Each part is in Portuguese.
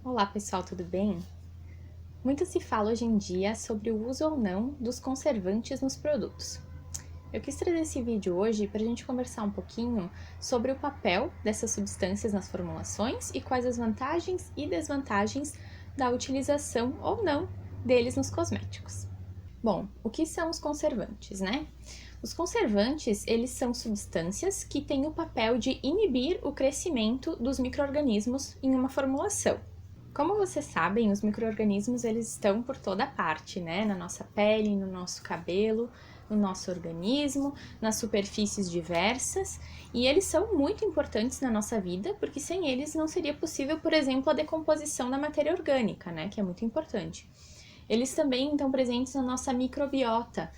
Olá pessoal, tudo bem? Muito se fala hoje em dia sobre o uso ou não dos conservantes nos produtos. Eu quis trazer esse vídeo hoje para a gente conversar um pouquinho sobre o papel dessas substâncias nas formulações e quais as vantagens e desvantagens da utilização ou não deles nos cosméticos. Bom, o que são os conservantes, né? Os conservantes, eles são substâncias que têm o papel de inibir o crescimento dos micro-organismos em uma formulação. Como vocês sabem, os micro-organismos eles estão por toda parte, né? Na nossa pele, no nosso cabelo, no nosso organismo, nas superfícies diversas, e eles são muito importantes na nossa vida, porque sem eles não seria possível, por exemplo, a decomposição da matéria orgânica, né? Que é muito importante. Eles também estão presentes na nossa microbiota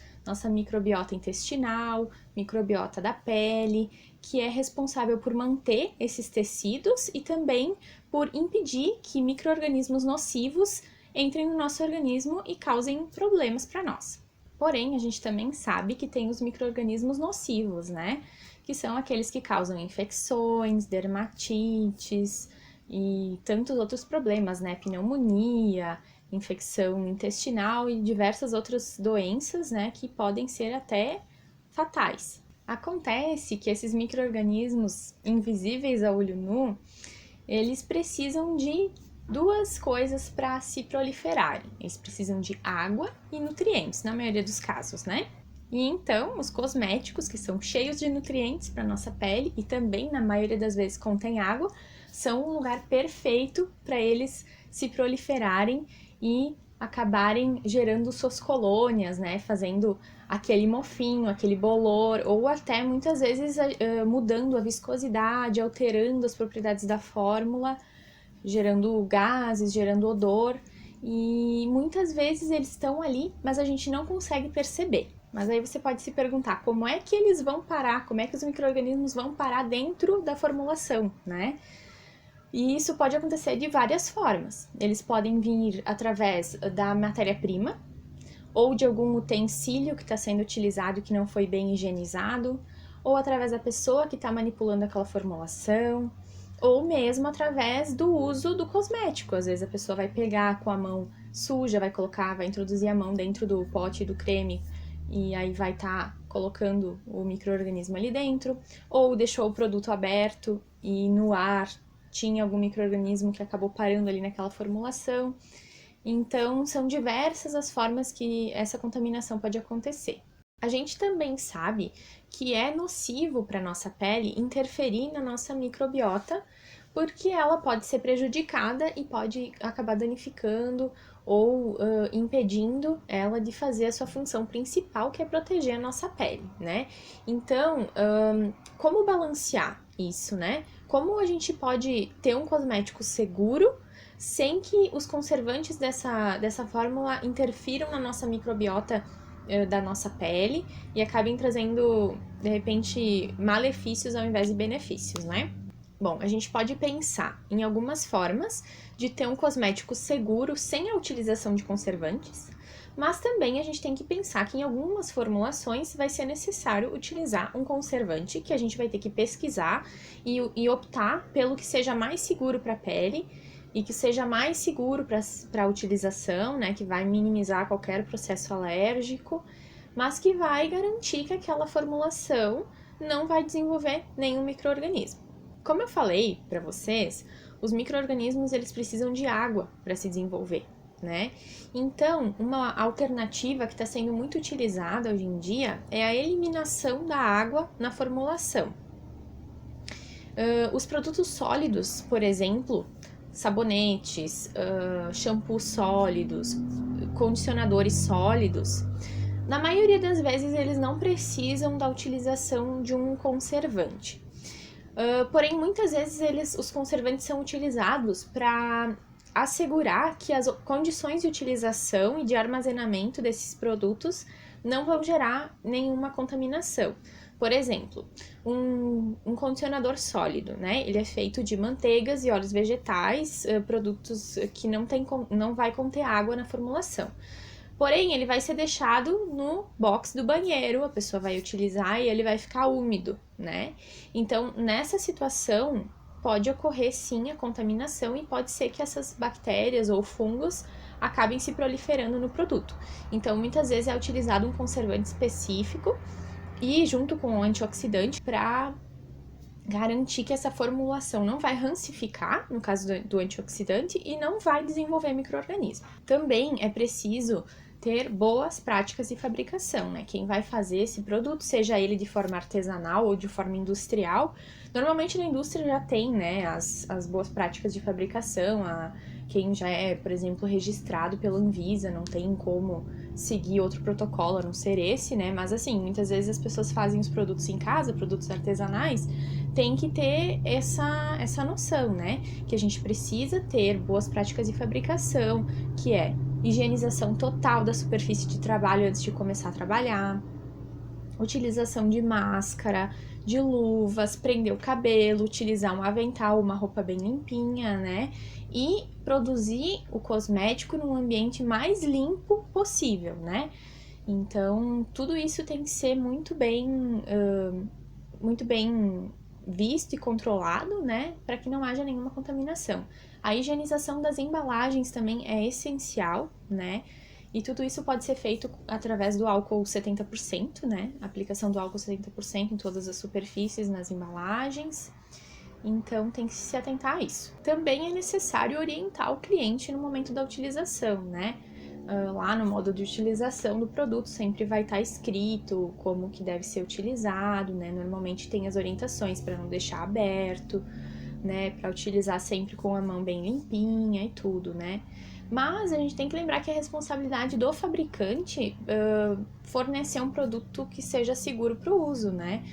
intestinal, microbiota da pele, que é responsável por manter esses tecidos e também por impedir que micro-organismos nocivos entrem no nosso organismo e causem problemas para nós. Porém, a gente também sabe que tem os micro-organismos nocivos, né? Que são aqueles que causam infecções, dermatites e tantos outros problemas, né? Pneumonia, infecção intestinal e diversas outras doenças, né? Que podem ser até fatais. Acontece que esses micro-organismos invisíveis a olho nu, eles precisam de duas coisas para se proliferarem. Eles precisam de água e nutrientes, na maioria dos casos, né? E então, os cosméticos, que são cheios de nutrientes para nossa pele e também, na maioria das vezes, contêm água, são um lugar perfeito para eles se proliferarem e acabarem gerando suas colônias, né? Fazendo aquele mofinho, aquele bolor, ou até muitas vezes mudando a viscosidade, alterando as propriedades da fórmula, gerando gases, gerando odor. E muitas vezes eles estão ali, mas a gente não consegue perceber. Mas aí você pode se perguntar como é que eles vão parar, como é que os micro-organismos vão parar dentro da formulação, né? E isso pode acontecer de várias formas. Eles podem vir através da matéria-prima, ou de algum utensílio que está sendo utilizado que não foi bem higienizado, ou através da pessoa que está manipulando aquela formulação, ou mesmo através do uso do cosmético. Às vezes a pessoa vai pegar com a mão suja, vai introduzir a mão dentro do pote do creme e aí vai estar colocando o micro-organismo ali dentro, ou deixou o produto aberto e no ar tinha algum micro-organismo que acabou parando ali naquela formulação. Então, são diversas as formas que essa contaminação pode acontecer. A gente também sabe que é nocivo para a nossa pele interferir na nossa microbiota, porque ela pode ser prejudicada e pode acabar danificando ou impedindo ela de fazer a sua função principal, que é proteger a nossa pele, né? Então, como balancear isso, né? Como a gente pode ter um cosmético seguro sem que os conservantes dessa fórmula interfiram na nossa microbiota da nossa pele e acabem trazendo, de repente, malefícios ao invés de benefícios, né? Bom, a gente pode pensar em algumas formas de ter um cosmético seguro sem a utilização de conservantes, mas também a gente tem que pensar que em algumas formulações vai ser necessário utilizar um conservante que a gente vai ter que pesquisar e optar pelo que seja mais seguro para a pele e que seja mais seguro para a utilização, né, que vai minimizar qualquer processo alérgico, mas que vai garantir que aquela formulação não vai desenvolver nenhum micro-organismo. Como eu falei para vocês, os micro-organismos eles precisam de água para se desenvolver, né? Então, uma alternativa que está sendo muito utilizada hoje em dia é a eliminação da água na formulação. Os produtos sólidos, por exemplo, sabonetes, shampoos sólidos, condicionadores sólidos, na maioria das vezes eles não precisam da utilização de um conservante. Porém, muitas vezes os conservantes são utilizados para assegurar que as condições de utilização e de armazenamento desses produtos não vão gerar nenhuma contaminação. Por exemplo, um condicionador sólido, né? Ele é feito de manteigas e óleos vegetais, produtos que não vai conter água na formulação. Porém, ele vai ser deixado no box do banheiro, a pessoa vai utilizar e ele vai ficar úmido, né? Então, nessa situação, pode ocorrer sim a contaminação e pode ser que essas bactérias ou fungos acabem se proliferando no produto. Então, muitas vezes é utilizado um conservante específico e junto com o antioxidante para garantir que essa formulação não vai rancificar, no caso do antioxidante, e não vai desenvolver micro-organismo. Também é preciso ter boas práticas de fabricação, né? Quem vai fazer esse produto, seja ele de forma artesanal ou de forma industrial, normalmente na indústria já tem, né, as boas práticas de fabricação, quem já é, por exemplo, registrado pela Anvisa, não tem como seguir outro protocolo a não ser esse, né? Mas assim, muitas vezes as pessoas fazem os produtos em casa, produtos artesanais, tem que ter essa noção, né? Que a gente precisa ter boas práticas de fabricação, que é higienização total da superfície de trabalho antes de começar a trabalhar, utilização de máscara, de luvas, prender o cabelo, utilizar um avental, uma roupa bem limpinha, né? E produzir o cosmético num ambiente mais limpo possível, né? Então, tudo isso tem que ser muito bem visto e controlado, né, para que não haja nenhuma contaminação. A higienização das embalagens também é essencial, né, e tudo isso pode ser feito através do álcool 70%, né, aplicação do álcool 70% em todas as superfícies, nas embalagens. Então, tem que se atentar a isso. Também é necessário orientar o cliente no momento da utilização, né, lá no modo de utilização do produto sempre vai estar escrito como que deve ser utilizado, né? Normalmente tem as orientações para não deixar aberto, né? Para utilizar sempre com a mão bem limpinha e tudo, né? Mas a gente tem que lembrar que é responsabilidade do fabricante fornecer um produto que seja seguro para o uso, né?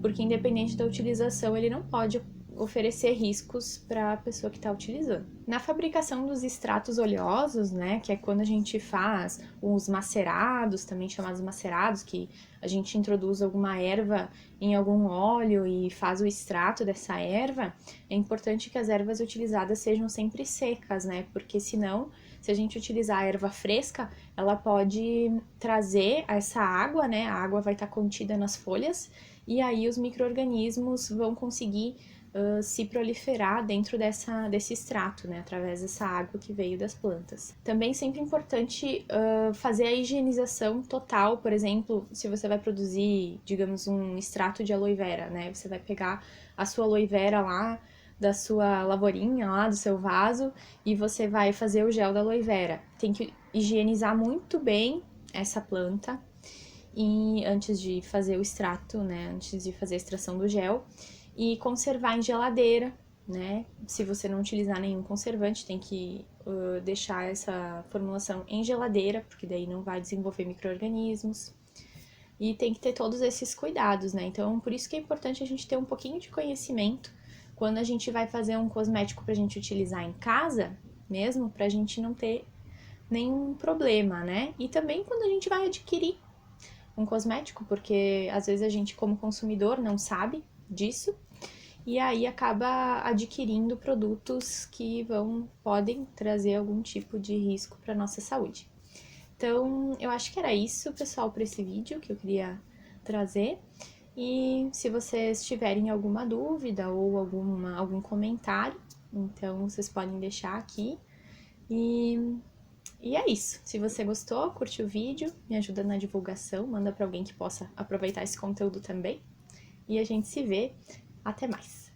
Porque independente da utilização, ele não pode oferecer riscos para a pessoa que está utilizando. Na fabricação dos extratos oleosos, né, que é quando a gente faz os macerados, também chamados macerados, que a gente introduz alguma erva em algum óleo e faz o extrato dessa erva, é importante que as ervas utilizadas sejam sempre secas, né, porque senão, se a gente utilizar a erva fresca, ela pode trazer essa água, né, a água vai estar contida nas folhas, e aí os micro-organismos vão conseguir se proliferar dentro desse extrato, né, através dessa água que veio das plantas. Também sempre importante fazer a higienização total, por exemplo, se você vai produzir, digamos, um extrato de aloe vera, né, você vai pegar a sua aloe vera lá, da sua lavourinha lá, do seu vaso, e você vai fazer o gel da aloe vera. Tem que higienizar muito bem essa planta, e antes de fazer o extrato, né, antes de fazer a extração do gel, e conservar em geladeira, né? Se você não utilizar nenhum conservante, tem que deixar essa formulação em geladeira, porque daí não vai desenvolver micro-organismos. E tem que ter todos esses cuidados, né? Então, por isso que é importante a gente ter um pouquinho de conhecimento quando a gente vai fazer um cosmético pra gente utilizar em casa, mesmo, pra gente não ter nenhum problema, né? E também quando a gente vai adquirir um cosmético, porque às vezes a gente, como consumidor, não sabe disso, e aí acaba adquirindo produtos que podem trazer algum tipo de risco para nossa saúde. Então, eu acho que era isso, pessoal, para esse vídeo que eu queria trazer. E se vocês tiverem alguma dúvida ou algum comentário, então vocês podem deixar aqui. E é isso. Se você gostou, curte o vídeo, me ajuda na divulgação, manda para alguém que possa aproveitar esse conteúdo também. E a gente se vê. Até mais!